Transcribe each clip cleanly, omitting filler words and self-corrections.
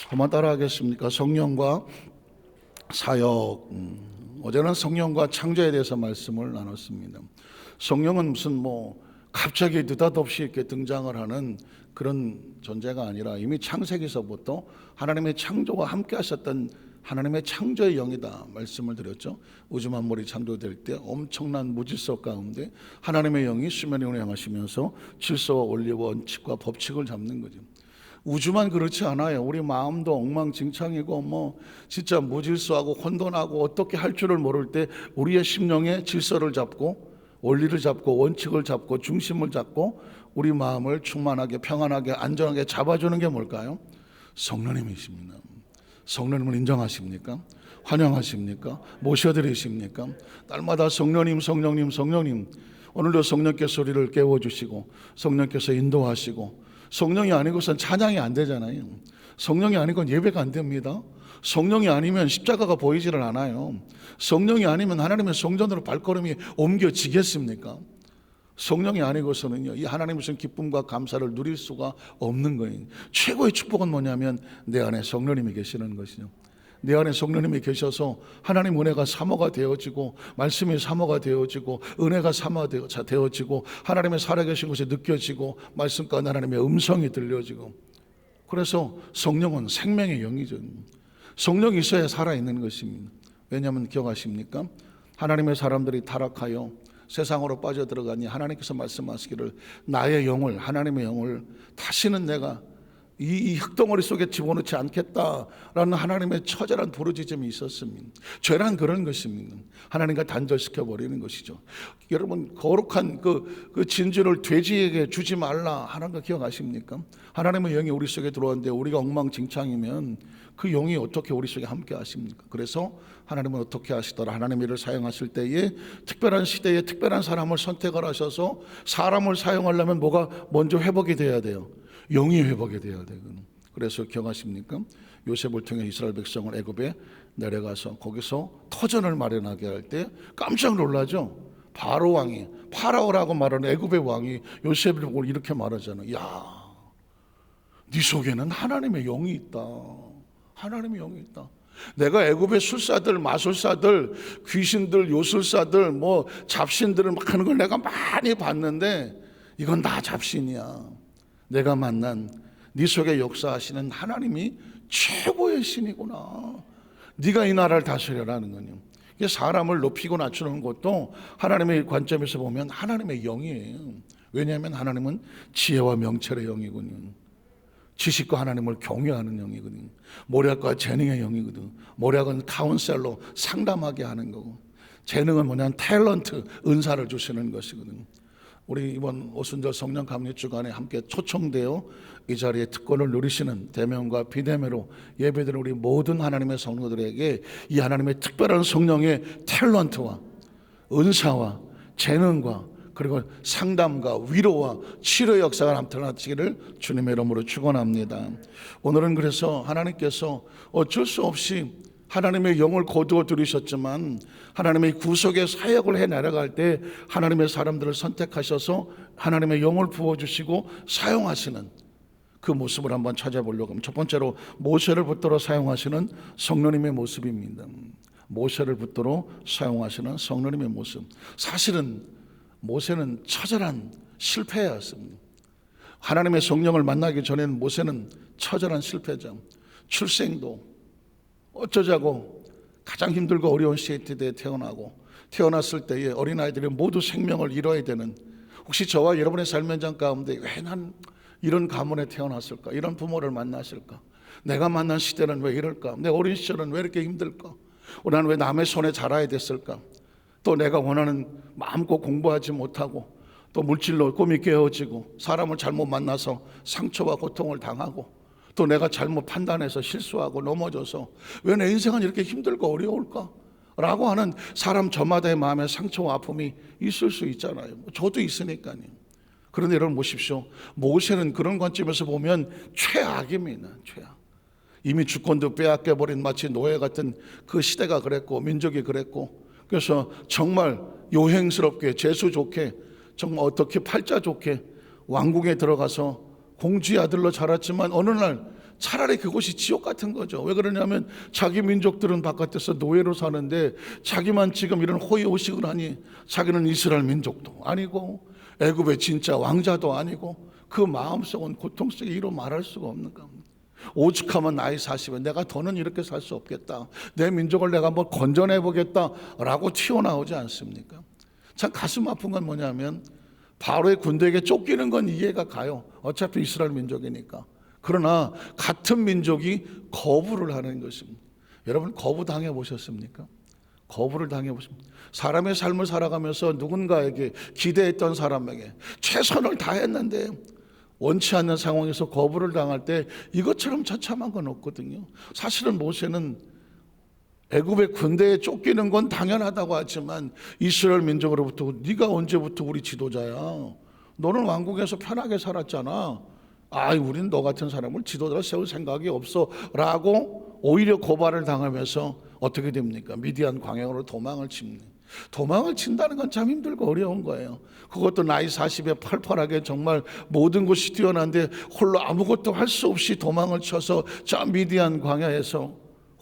한번 따라 하겠습니까? 성령과 사역. 어제는 성령과 창조에 대해서 말씀을 나눴습니다. 성령은 무슨 갑자기 느닷없이 이렇게 등장을 하는 그런 존재가 아니라 이미 창세기서부터 하나님의 창조와 함께 하셨던 하나님의 창조의 영이다 말씀을 드렸죠. 우주 만물이 창조될 때 엄청난 무질서 가운데 하나님의 영이 수면에 운행하시면서 질서와 원리와 원칙과 법칙을 잡는 거죠. 우주만 그렇지 않아요. 우리 마음도 엉망진창이고 진짜 무질서하고 혼돈하고 어떻게 할 줄을 모를 때 우리의 심령에 질서를 잡고 원리를 잡고 원칙을 잡고 중심을 잡고 우리 마음을 충만하게 평안하게 안전하게 잡아주는 게 뭘까요? 성령님이십니다. 성령님을 인정하십니까? 환영하십니까? 모셔드리십니까? 날마다 성령님 성령님 성령님. 오늘도 성령께서 우리를 깨워주시고 성령께서 인도하시고, 성령이 아니고선 찬양이 안 되잖아요. 성령이 아니고는 예배가 안 됩니다. 성령이 아니면 십자가가 보이지를 않아요. 성령이 아니면 하나님의 성전으로 발걸음이 옮겨지겠습니까? 성령이 아니고서는요, 이 하나님의 신 기쁨과 감사를 누릴 수가 없는 거예요. 최고의 축복은 뭐냐면 내 안에 성령님이 계시는 것이죠. 내 안에 성령님이 계셔서 하나님 은혜가 사모가 되어지고 말씀이 사모가 되어지고 은혜가 사모가 되어지고 하나님의 살아계신 것이 느껴지고 말씀 가운데 하나님의 음성이 들려지고, 그래서 성령은 생명의 영이죠. 성령이 있어야 살아있는 것입니다. 왜냐하면 기억하십니까? 하나님의 사람들이 타락하여 세상으로 빠져들어가니 하나님께서 말씀하시기를 나의 영을, 하나님의 영을 다시는 내가 이 흙덩어리 속에 집어넣지 않겠다라는 하나님의 처절한 부르짖음이 있었습니다. 죄란 그런 것입니다. 하나님과 단절시켜 버리는 것이죠. 여러분, 거룩한 그 진주를 돼지에게 주지 말라 하는 거 기억하십니까? 하나님의 영이 우리 속에 들어왔는데 우리가 엉망진창이면 그 영이 어떻게 우리 속에 함께 하십니까? 그래서 하나님은 어떻게 하시더라? 하나님의 일을 사용하실 때에 특별한 시대에 특별한 사람을 선택을 하셔서 사람을 사용하려면 뭐가 먼저 회복이 돼야 돼요? 영이 회복이 돼야 되거든요. 그래서 기억하십니까? 요셉을 통해 이스라엘 백성을 애굽에 내려가서 거기서 터전을 마련하게 할 때 깜짝 놀라죠. 바로 왕이, 파라오라고 말하는 애굽의 왕이 요셉을 보고 이렇게 말하잖아요. 야, 네 속에는 하나님의 영이 있다. 하나님의 영이 있다. 내가 애굽의 술사들, 마술사들, 귀신들, 요술사들, 잡신들을 막 하는 걸 내가 많이 봤는데 이건 다 잡신이야. 내가 만난 네 속에 역사하시는 하나님이 최고의 신이구나. 네가 이 나라를 다스려라는 거요. 이게 사람을 높이고 낮추는 것도 하나님의 관점에서 보면 하나님의 영이에요. 왜냐하면 하나님은 지혜와 명철의 영이군요. 지식과 하나님을 경외하는 영이거든요. 모략과 재능의 영이거든. 모략은 카운셀러, 상담하게 하는 거고, 재능은 뭐냐면 탤런트, 은사를 주시는 것이거든요. 우리 이번 오순절 성령 감리 주간에 함께 초청되어 이 자리에 특권을 누리시는 대면과 비대면으로 예배드리는 우리 모든 하나님의 성도들에게 이 하나님의 특별한 성령의 탤런트와 은사와 재능과 그리고 상담과 위로와 치료 역사가 나타나시기를 주님의 이름으로 축원합니다. 오늘은 그래서 하나님께서 어쩔 수 없이 하나님의 영을 거두어 들이셨지만 하나님의 구속의 사역을 해 나가갈 때 하나님의 사람들을 선택하셔서 하나님의 영을 부어주시고 사용하시는 그 모습을 한번 찾아보려고 합니다. 첫 번째로 모세를 붙들어 사용하시는 성령님의 모습입니다. 모세를 붙들어 사용하시는 성령님의 모습. 사실은 모세는 처절한 실패였습니다. 하나님의 성령을 만나기 전에는 모세는 처절한 실패죠. 출생도 어쩌자고 가장 힘들고 어려운 시대에 태어나고, 태어났을 때에 어린아이들이 모두 생명을 잃어야 되는, 혹시 저와 여러분의 삶의 현장 가운데 왜 난 이런 가문에 태어났을까? 이런 부모를 만났을까? 내가 만난 시대는 왜 이럴까? 내 어린 시절은 왜 이렇게 힘들까? 나는 왜 남의 손에 자라야 됐을까? 또 내가 원하는 마음껏 공부하지 못하고 또 물질로 꿈이 깨어지고 사람을 잘못 만나서 상처와 고통을 당하고 또 내가 잘못 판단해서 실수하고 넘어져서 왜 내 인생은 이렇게 힘들고 어려울까? 라고 하는 사람 저마다의 마음의 상처와 아픔이 있을 수 있잖아요. 저도 있으니까요. 그런데 여러분 보십시오. 모세는 그런 관점에서 보면 최악입니다. 최악. 이미 주권도 빼앗겨버린 마치 노예 같은 그 시대가 그랬고 민족이 그랬고, 그래서 정말 요행스럽게 재수 좋게 정말 어떻게 팔자 좋게 왕궁에 들어가서 공주의 아들로 자랐지만 어느 날 차라리 그곳이 지옥 같은 거죠. 왜 그러냐면 자기 민족들은 바깥에서 노예로 사는데 자기만 지금 이런 호의호식을 하니 자기는 이스라엘 민족도 아니고 애굽의 진짜 왕자도 아니고 그 마음속은 고통스럽게 이루 말할 수가 없는 겁니다. 오죽하면 나이 40에 내가 더는 이렇게 살 수 없겠다, 내 민족을 내가 한번 건져내 보겠다라고 튀어나오지 않습니까? 참 가슴 아픈 건 뭐냐면 바로의 군대에게 쫓기는 건 이해가 가요. 어차피 이스라엘 민족이니까. 그러나 같은 민족이 거부를 하는 것입니다. 여러분 거부당해 보셨습니까? 거부를 당해 보십니다. 사람의 삶을 살아가면서 누군가에게 기대했던 사람에게 최선을 다했는데 원치 않는 상황에서 거부를 당할 때 이것처럼 처참한 건 없거든요. 사실은 모세는 애굽의 군대에 쫓기는 건 당연하다고 하지만 이스라엘 민족으로부터 네가 언제부터 우리 지도자야? 너는 왕국에서 편하게 살았잖아. 우린 너 같은 사람을 지도자로 세울 생각이 없어 라고 오히려 고발을 당하면서 어떻게 됩니까? 미디안 광야로 도망을 칩니다. 도망을 친다는 건 참 힘들고 어려운 거예요. 그것도 나이 40에 팔팔하게 정말 모든 것이 뛰어난데 홀로 아무것도 할 수 없이 도망을 쳐서 저 미디안 광야에서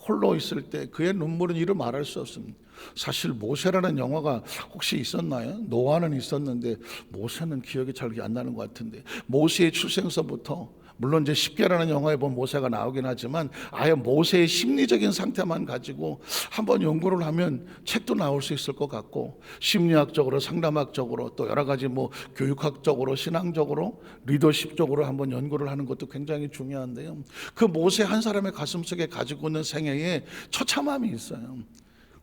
홀로 있을 때 그의 눈물은 이루 말할 수 없습니다. 사실 모세라는 영화가 혹시 있었나요? 노아는 있었는데 모세는 기억이 잘 안 나는 것 같은데, 모세의 출생서부터 물론 이제 10개라는 영화에 보면 모세가 나오긴 하지만 아예 모세의 심리적인 상태만 가지고 한번 연구를 하면 책도 나올 수 있을 것 같고, 심리학적으로 상담학적으로 또 여러 가지 뭐 교육학적으로 신앙적으로 리더십적으로 한번 연구를 하는 것도 굉장히 중요한데요. 그 모세 한 사람의 가슴속에 가지고 있는 생애에 처참함이 있어요.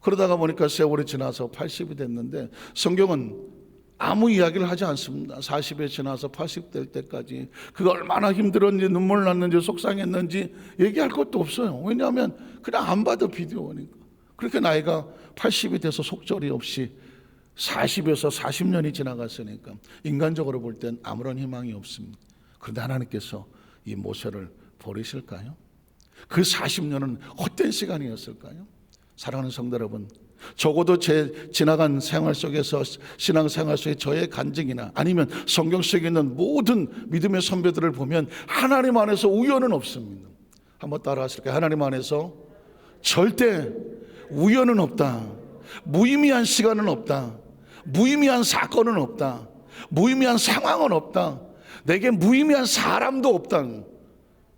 그러다가 보니까 세월이 지나서 80이 됐는데 성경은 아무 이야기를 하지 않습니다. 40에 지나서 80 될 때까지 그가 얼마나 힘들었는지 눈물 났는지 속상했는지 얘기할 것도 없어요. 왜냐하면 그냥 안 봐도 비디오니까. 그렇게 나이가 80이 돼서 속절이 없이 40에서 40년이 지나갔으니까 인간적으로 볼 땐 아무런 희망이 없습니다. 그런데 하나님께서 이 모세를 버리실까요? 그 40년은 헛된 시간이었을까요? 사랑하는 성도 여러분, 적어도 제 지나간 생활 속에서, 신앙생활 속에 저의 간증이나 아니면 성경 속에 있는 모든 믿음의 선배들을 보면 하나님 안에서 우연은 없습니다. 한번 따라 하실까요? 하나님 안에서 절대 우연은 없다. 무의미한 시간은 없다. 무의미한 사건은 없다. 무의미한 상황은 없다. 내게 무의미한 사람도 없다.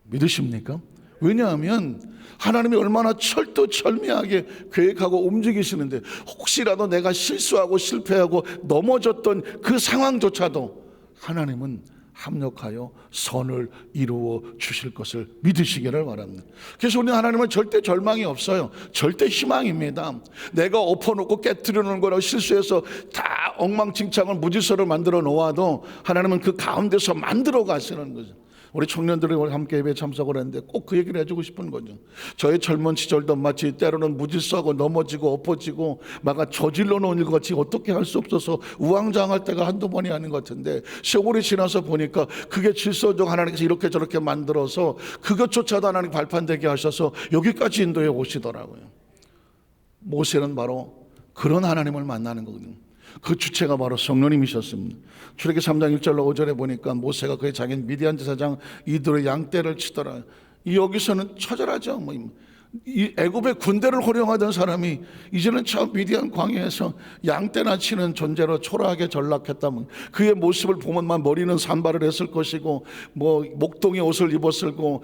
믿으십니까? 왜냐하면 하나님이 얼마나 철두철미하게 계획하고 움직이시는데, 혹시라도 내가 실수하고 실패하고 넘어졌던 그 상황조차도 하나님은 합력하여 선을 이루어 주실 것을 믿으시기를 바랍니다. 그래서 우리는 하나님은 절대 절망이 없어요. 절대 희망입니다. 내가 엎어놓고 깨트려 놓은 거라고 실수해서 다 엉망진창을 무질서를 만들어 놓아도 하나님은 그 가운데서 만들어 가시는 거죠. 우리 청년들이 함께 예배에 참석을 했는데 꼭 그 얘기를 해주고 싶은 거죠. 저의 젊은 시절도 마치 때로는 무질서하고 넘어지고 엎어지고 막 저질러 놓은 일 같이 어떻게 할 수 없어서 우왕좌왕할 때가 한두 번이 아닌 것 같은데, 세월이 지나서 보니까 그게 질서적 하나님께서 이렇게 저렇게 만들어서 그것조차도 하나님 발판되게 하셔서 여기까지 인도해 오시더라고요. 모세는 바로 그런 하나님을 만나는 거거든요. 그 주체가 바로 성령님이셨습니다. 출애굽기 3장 1절로 5절에 보니까 모세가 그의 장인 미디안 제사장 이들의 양떼를 치더라. 여기서는 처절하죠. 이 애굽의 군대를 호령하던 사람이 이제는 저 미디안 광야에서 양떼나 치는 존재로 초라하게 전락했다면, 그의 모습을 보면만 머리는 산발을 했을 것이고 목동의 옷을 입었을 거고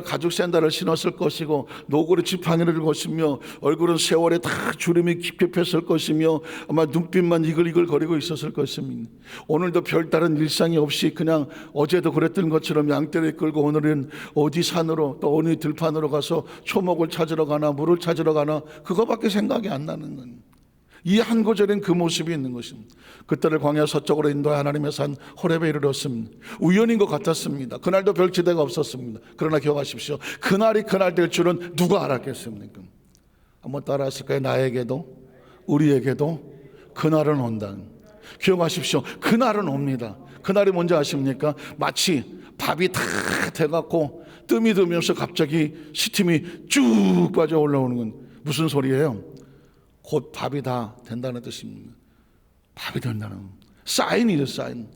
가죽 샌들을 신었을 것이고 노고리 지팡이를 들 것이며 얼굴은 세월에 다 주름이 깊게 폈을 것이며 아마 눈빛만 이글이글 거리고 있었을 것입니다. 오늘도 별다른 일상이 없이 그냥 어제도 그랬던 것처럼 양떼를 끌고 오늘은 어디 산으로 또 어느 들판으로 가서 초목을 찾으러 가나 물을 찾으러 가나 그거밖에 생각이 안 나는 건, 이 한 구절엔 그 모습이 있는 것입니다. 그때를 광야 서쪽으로 인도해 하나님의 산 호렙에 이르렀습니다. 우연인 것 같았습니다. 그날도 별 기대가 없었습니다. 그러나 기억하십시오. 그날이 그날 될 줄은 누가 알았겠습니까? 한번 따라 하실까요? 나에게도 우리에게도 그날은 온다. 기억하십시오. 그날은 옵니다. 그날이 뭔지 아십니까? 마치 밥이 다 돼갖고 뜸이 들면서 갑자기 시팀이 쭉 빠져 올라오는 건 무슨 소리예요? 곧 밥이 다 된다는 뜻입니다. 밥이 된다는 사인이죠, 사인.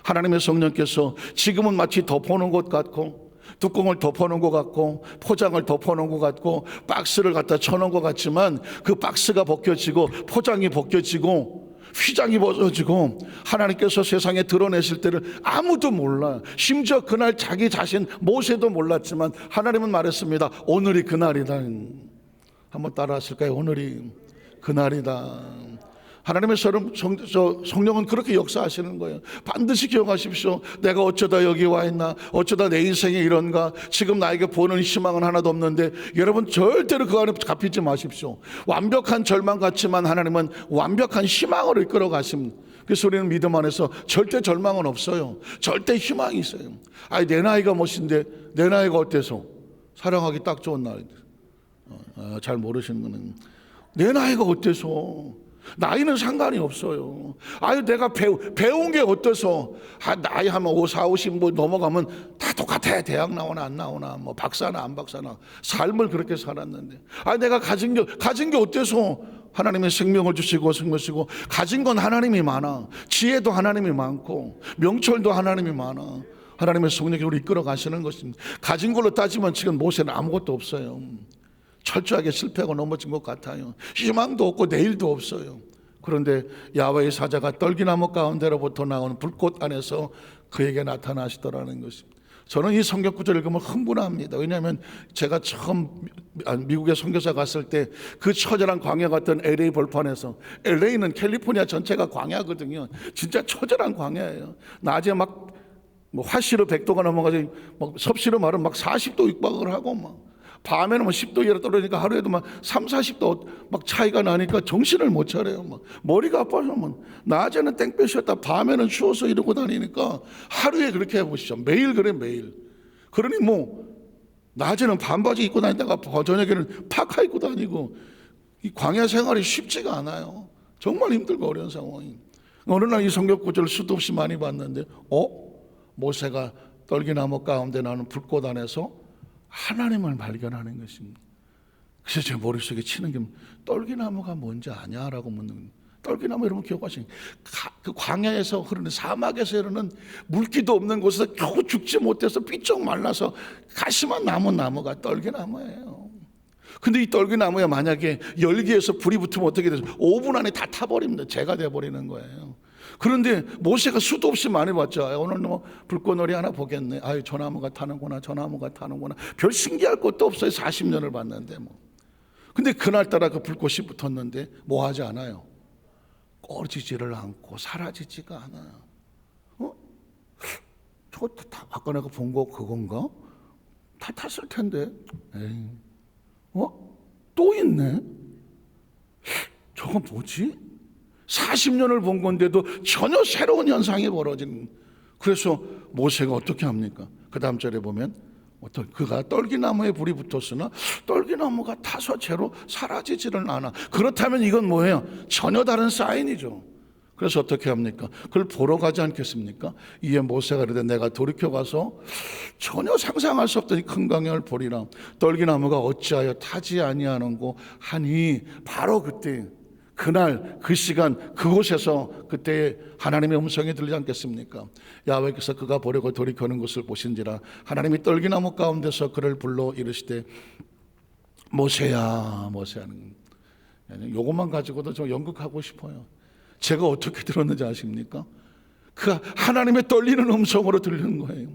하나님의 성령께서 지금은 마치 덮어놓은 것 같고 뚜껑을 덮어놓은 것 같고 포장을 덮어놓은 것 같고 박스를 갖다 쳐놓은 것 같지만 그 박스가 벗겨지고 포장이 벗겨지고 휘장이 벗어지고 하나님께서 세상에 드러내실 때를 아무도 몰라. 심지어 그날 자기 자신 모세도 몰랐지만 하나님은 말했습니다. 오늘이 그날이다. 한번 따라 하실까요? 오늘이 그날이다. 하나님의 성령은 그렇게 역사하시는 거예요. 반드시 기억하십시오. 내가 어쩌다 여기 와 있나, 어쩌다 내 인생이 이런가, 지금 나에게 보는 희망은 하나도 없는데, 여러분 절대로 그 안에 갇히지 마십시오. 완벽한 절망 같지만 하나님은 완벽한 희망으로 이끌어 가십니다. 그래서 우리는 믿음 안에서 절대 절망은 없어요. 절대 희망이 있어요. 아니, 내 나이가 몇인데 내 나이가 어때서 사랑하기 딱 좋은 나이. 잘 모르시는 거는 내 나이가 어때서, 나이는 상관이 없어요. 아유, 내가 배운 게 어때서, 나이 하면 4, 50 뭐 넘어가면 다 똑같아. 대학 나오나 안 나오나, 뭐 박사나 안 박사나, 삶을 그렇게 살았는데, 내가 가진 게 어때서. 하나님의 생명을 주시고 생명주시고, 가진 건 하나님이 많아. 지혜도 하나님이 많고 명철도 하나님이 많아. 하나님의 성령이 우리 이끌어 가시는 것입니다. 가진 걸로 따지면 지금 모세는 아무것도 없어요. 철저하게 실패하고 넘어진 것 같아요. 희망도 없고 내일도 없어요. 그런데 야훼의 사자가 떨기나무 가운데로부터 나오는 불꽃 안에서 그에게 나타나시더라는 것입니다. 저는 이 성경 구절 읽으면 흥분합니다. 왜냐하면 제가 처음 미국에 선교사 갔을 때 그 처절한 광야 같은 LA 벌판에서, LA는 캘리포니아 전체가 광야거든요. 진짜 처절한 광야예요. 낮에 막 화씨로 100도가 넘어가서 섭씨로 말하면 막 40도 육박을 하고, 막 밤에는 10도 이하로 떨어지니까 하루에도 막 3, 40도 막 차이가 나니까 정신을 못 차려요. 막 머리가 아파서 낮에는 땡볕이었다 밤에는 추워서 이러고 다니니까 하루에 그렇게 해보시죠. 매일 그래, 매일. 그러니 낮에는 반바지 입고 다니다가 저녁에는 파카 입고 다니고, 이 광야 생활이 쉽지가 않아요. 정말 힘들고 어려운 상황이. 어느 날 이 성경 구절을 수도 없이 많이 봤는데, 모세가 떨기나무 가운데 나는 불꽃 안에서 하나님을 발견하는 것입니다. 그래서 제 머릿속에 치는 게, 떨기나무가 뭔지 아냐라고 묻는 거예요. 떨기나무 여러분 기억하시죠? 그 광야에서 흐르는, 사막에서 흐르는 물기도 없는 곳에서 겨우 죽지 못해서 삐쩍 말라서 가시만 남은 나무가 떨기나무예요. 근데 이 떨기나무에 만약에 열기에서 불이 붙으면 어떻게 되죠? 5분 안에 다 타버립니다. 재가 돼버리는 거예요. 그런데 모세가 수도 없이 많이 봤죠. 오늘 불꽃놀이 하나 보겠네. 저 나무가 타는구나, 저 나무가 타는구나. 별 신기할 것도 없어요. 40년을 봤는데 근데 그날따라 그 불꽃이 붙었는데 뭐 하지 않아요? 꺼지지를 않고 사라지지가 않아요. 저거 다 아까 내가 본 거 그건가? 다 탔을 텐데. 또 있네. 저건 뭐지? 40년을 본 건데도 전혀 새로운 현상이 벌어지는. 그래서 모세가 어떻게 합니까? 그 다음 절에 보면 그가 떨기나무에 불이 붙었으나 떨기나무가 타서 채로 사라지지를 않아. 그렇다면 이건 뭐예요? 전혀 다른 사인이죠. 그래서 어떻게 합니까? 그걸 보러 가지 않겠습니까? 이에 모세가 이르되 내가 돌이켜 가서 전혀 상상할 수 없던 큰 광야를 보리라. 떨기나무가 어찌하여 타지 아니하는고 하니, 바로 그때, 그날 그 시간 그곳에서 그때 하나님의 음성이 들리지 않겠습니까? 야훼께서 그가 보려고 돌이켜는 것을 보신지라 하나님이 떨기나무 가운데서 그를 불러 이르시되 모세야, 모세하는. 요것만 가지고도 저 연극하고 싶어요. 제가 어떻게 들었는지 아십니까? 그 하나님의 떨리는 음성으로 들리는 거예요.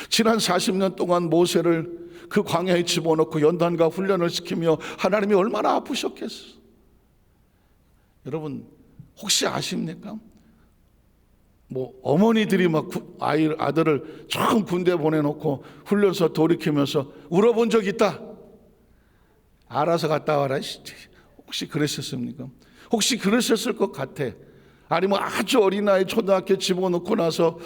지난 40년 동안 모세를 그 광야에 집어넣고 연단과 훈련을 시키며 하나님이 얼마나 아프셨겠어. 여러분 혹시 아십니까? 어머니들이 막 아들을 처음 군대 보내놓고 훈련소 돌이키면서 울어본 적 있다. 알아서 갔다 와라. 혹시 그랬었습니까? 혹시 그랬었을 것 같아. 아니면 아주 어린아이 초등학교 집어넣고 나서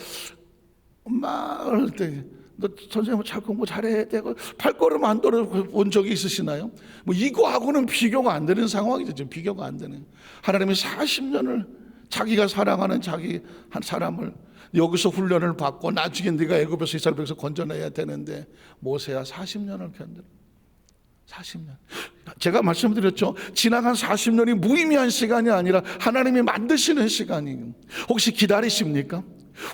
엄마 그럴 때 너 선생님 잘 공부 잘해 되고 발걸음 안 떨어본 적이 있으시나요? 이거하고는 비교가 안 되는 상황이죠. 지금 비교가 안 되는. 하나님이 40년을 자기가 사랑하는 자기 한 사람을 여기서 훈련을 받고 나중에 네가 애굽에서 이스라엘 백성 건져내야 되는데 모세야 40년을 견뎌. 40년. 제가 말씀드렸죠. 지나간 40년이 무의미한 시간이 아니라 하나님이 만드시는 시간이에요. 혹시 기다리십니까?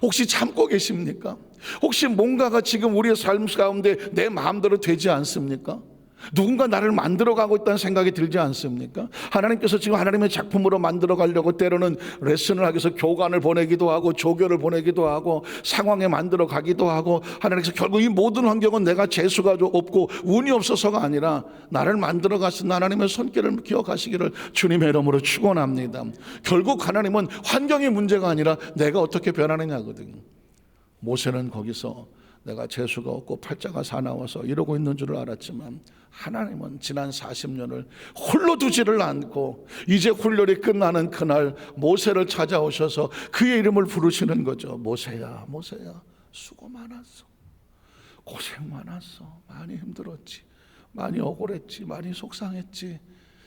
혹시 참고 계십니까? 혹시 뭔가가 지금 우리의 삶 가운데 내 마음대로 되지 않습니까? 누군가 나를 만들어가고 있다는 생각이 들지 않습니까? 하나님께서 지금 하나님의 작품으로 만들어가려고 때로는 레슨을 하기 위해서 교관을 보내기도 하고 조교를 보내기도 하고 상황에 만들어가기도 하고, 하나님께서 결국 이 모든 환경은 내가 재수가 없고 운이 없어서가 아니라 나를 만들어가신 하나님의 손길을 기억하시기를 주님의 이름으로 축원합니다. 결국 하나님은 환경의 문제가 아니라 내가 어떻게 변하느냐거든요. 모세는 거기서 내가 재수가 없고 팔자가 사나워서 이러고 있는 줄을 알았지만, 하나님은 지난 40년을 홀로 두지를 않고 이제 훈련이 끝나는 그날 모세를 찾아오셔서 그의 이름을 부르시는 거죠. 모세야, 모세야, 수고 많았어. 고생 많았어. 많이 힘들었지. 많이 억울했지. 많이 속상했지.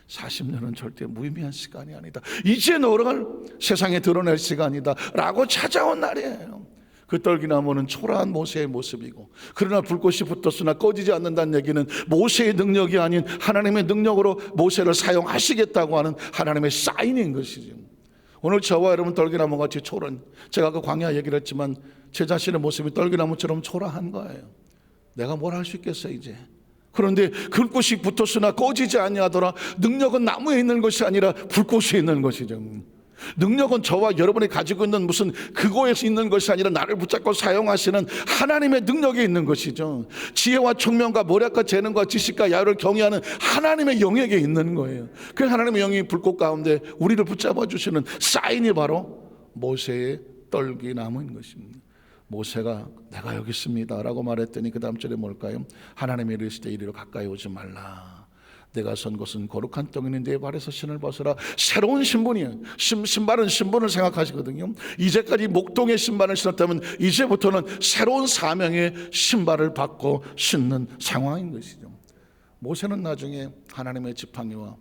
40년은 절대 무의미한 시간이 아니다. 이제 너를 세상에 드러낼 시간이다 라고 찾아온 날이에요. 그 떨기나무는 초라한 모세의 모습이고, 그러나 불꽃이 붙었으나 꺼지지 않는다는 얘기는 모세의 능력이 아닌 하나님의 능력으로 모세를 사용하시겠다고 하는 하나님의 사인인 것이죠. 오늘 저와 여러분 떨기나무같이 초라한, 제가 그 광야 얘기를 했지만 제 자신의 모습이 떨기나무처럼 초라한 거예요. 내가 뭘 할 수 있겠어 이제. 그런데 불꽃이 붙었으나 꺼지지 아니하더라. 능력은 나무에 있는 것이 아니라 불꽃에 있는 것이죠. 능력은 저와 여러분이 가지고 있는 무슨 그거에서 있는 것이 아니라 나를 붙잡고 사용하시는 하나님의 능력에 있는 것이죠. 지혜와 총명과 모략과 재능과 지식과 야유를 경외하는 하나님의 영역에 있는 거예요. 그 하나님의 영이 불꽃 가운데 우리를 붙잡아 주시는 사인이 바로 모세의 떨기나무인 것입니다. 모세가 내가 여기 있습니다 라고 말했더니 그 다음 절에 뭘까요? 하나님의 이르시되 이리로 가까이 오지 말라. 내가 선 곳은 거룩한 땅이니 내 발에서 신을 벗어라. 새로운 신분이에요. 신발은 신분을 생각하시거든요. 이제까지 목동의 신발을 신었다면 이제부터는 새로운 사명의 신발을 받고 신는 상황인 것이죠. 모세는 나중에 하나님의 지팡이와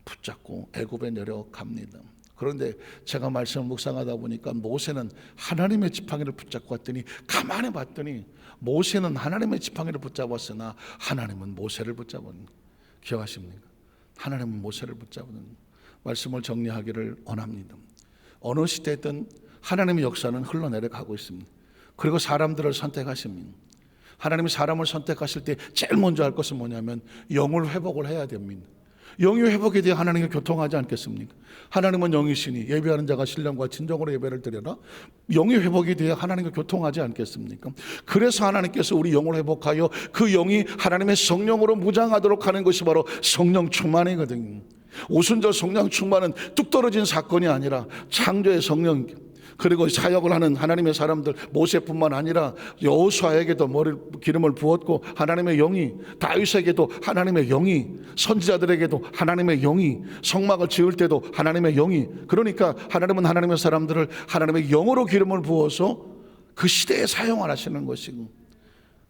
붙잡고 애굽에 내려갑니다. 그런데 제가 말씀을 묵상하다 보니까 모세는 하나님의 지팡이를 붙잡고 왔더니 가만히 봤더니 모세는 하나님의 지팡이를 붙잡았으나 하나님은 모세를 붙잡은, 기억하십니까? 하나님은 모세를 붙잡는 말씀을 정리하기를 원합니다. 어느 시대든 하나님의 역사는 흘러내려가고 있습니다. 그리고 사람들을 선택하십니다. 하나님이 사람을 선택하실 때 제일 먼저 할 것은 뭐냐면 영을 회복을 해야 됩니다. 영이 회복에 대해 하나님과 교통하지 않겠습니까? 하나님은 영이시니 예배하는 자가 신령과 진정으로 예배를 드려라. 영이 회복에 대해 하나님과 교통하지 않겠습니까? 그래서 하나님께서 우리 영을 회복하여 그 영이 하나님의 성령으로 무장하도록 하는 것이 바로 성령 충만이거든요. 오순절 성령 충만은 뚝 떨어진 사건이 아니라 창조의 성령, 그리고 사역을 하는 하나님의 사람들 모세뿐만 아니라 여호수아에게도 기름을 부었고 하나님의 영이, 다윗에게도 하나님의 영이, 선지자들에게도 하나님의 영이, 성막을 지을 때도 하나님의 영이, 그러니까 하나님은 하나님의 사람들을 하나님의 영으로 기름을 부어서 그 시대에 사용하시는 것이고,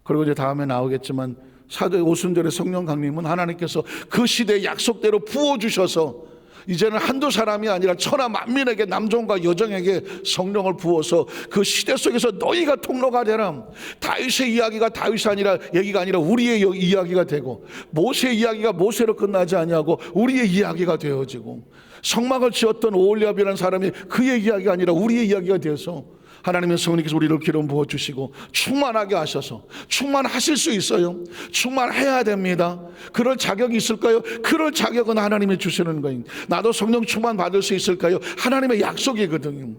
그리고 이제 다음에 나오겠지만 사도 오순절의 성령 강림은 하나님께서 그 시대의 약속대로 부어주셔서 이제는 한두 사람이 아니라 천하 만민에게, 남종과 여종에게 성령을 부어서 그 시대 속에서 너희가 통로가 되라. 다윗의 이야기가 다윗이 아니라 얘기가 아니라 우리의 이야기가 되고, 모세의 이야기가 모세로 끝나지 아니하고 우리의 이야기가 되어지고, 성막을 지었던 오홀리압이라는 사람이 그의 이야기가 아니라 우리의 이야기가 되어서 하나님의 성령께서 우리를 기름 부어주시고 충만하게 하셔서, 충만하실 수 있어요. 충만해야 됩니다. 그럴 자격이 있을까요? 그럴 자격은 하나님이 주시는 거예요. 나도 성령 충만 받을 수 있을까요? 하나님의 약속이거든요.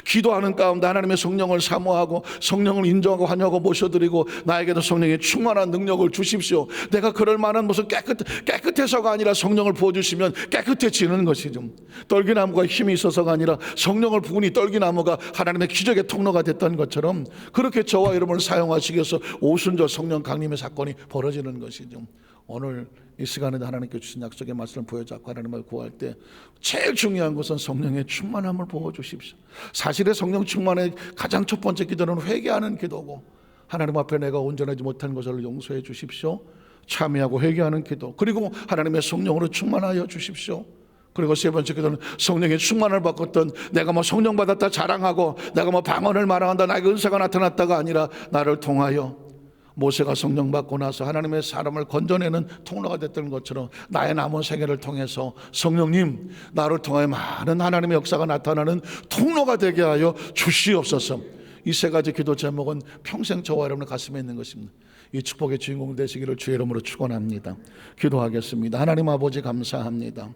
기도하는 가운데 하나님의 성령을 사모하고 성령을 인정하고 환영하고 모셔드리고 나에게도 성령의 충만한 능력을 주십시오. 내가 그럴 만한 무슨 깨끗해서가 아니라 성령을 부어주시면 깨끗해지는 것이죠. 떨기나무가 힘이 있어서가 아니라 성령을 부으니 떨기나무가 하나님의 기적의 통로가 됐던 것처럼 그렇게 저와 여러분을 사용하시기 위해서 오순절 성령 강림의 사건이 벌어지는 것이죠. 오늘 이 시간에 하나님께 주신 약속의 말씀을 부여잡고 하나님을 구할 때 제일 중요한 것은 성령의 충만함을 부어주십시오. 사실의 성령 충만의 가장 첫 번째 기도는 회개하는 기도고, 하나님 앞에 내가 온전하지 못한 것을 용서해 주십시오. 참회하고 회개하는 기도, 그리고 하나님의 성령으로 충만하여 주십시오. 그리고 세 번째 기도는 성령의 충만을 받았던, 내가 뭐 성령 받았다 자랑하고 내가 뭐 방언을 말한다, 나에게 은사가 나타났다가 아니라 나를 통하여 모세가 성령 받고 나서 하나님의 사람을 건져내는 통로가 됐던 것처럼 나의 남은 생애를 통해서 성령님, 나를 통하여 많은 하나님의 역사가 나타나는 통로가 되게 하여 주시옵소서. 이 세 가지 기도 제목은 평생 저와 여러분의 가슴에 있는 것입니다. 이 축복의 주인공 되시기를 주의 이름으로 축원합니다. 기도하겠습니다. 하나님 아버지 감사합니다.